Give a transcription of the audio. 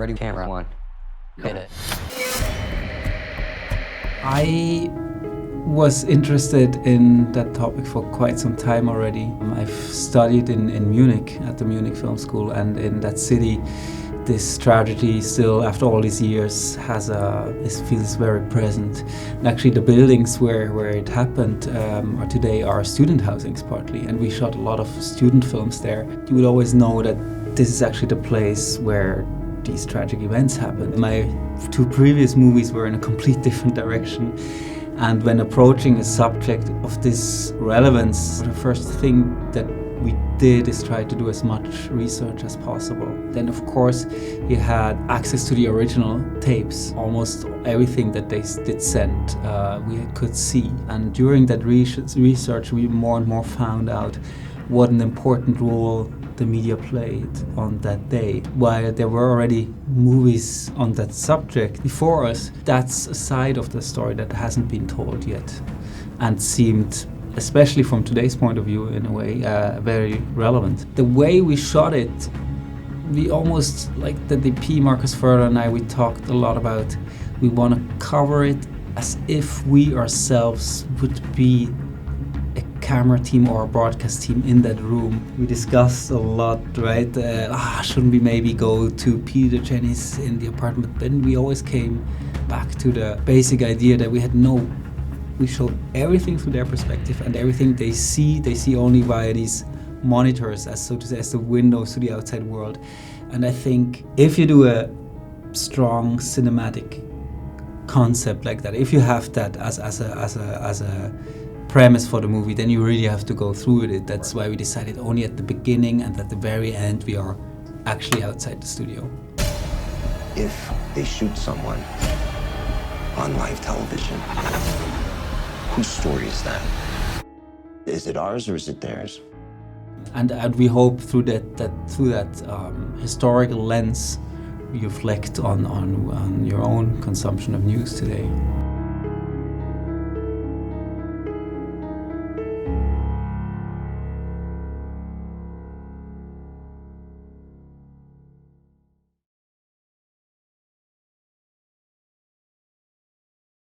Ready, camera, one. Hit it. I was interested in that topic for quite some time already. I've studied in Munich at the Munich Film School, and in that city this tragedy still, after all these years, it feels very present. And actually the buildings where it happened today are student housings partly, and we shot a lot of student films there. You would always know that this is actually the place where these tragic events happened. My two previous movies were in a complete different direction, and when approaching a subject of this relevance, the first thing that we did is try to do as much research as possible. Then of course you had access to the original tapes. Almost everything that they did send we could see, and during that research we more and more found out what an important role the media played on that day. While there were already movies on that subject before us, that's a side of the story that hasn't been told yet and seemed, especially from today's point of view in a way, very relevant. The way we shot it, we almost, like the DP, Marcus Förder and I, we talked a lot about, we want to cover it as if we ourselves would be a camera team or a broadcast team in that room. We discussed a lot, right? Shouldn't we maybe go to Peter Jenny's in the apartment? Then we always came back to the basic idea that we show everything through their perspective, and everything they see only via these monitors, as so to say, as the windows to the outside world. And I think if you do a strong cinematic concept like that, if you have that as a premise for the movie, then you really have to go through with it. That's why we decided only at the beginning and at the very end we are actually outside the studio. If they shoot someone on live television, whose story is that? Is it ours or is it theirs? And we hope through that historical lens, you reflect on your own consumption of news today.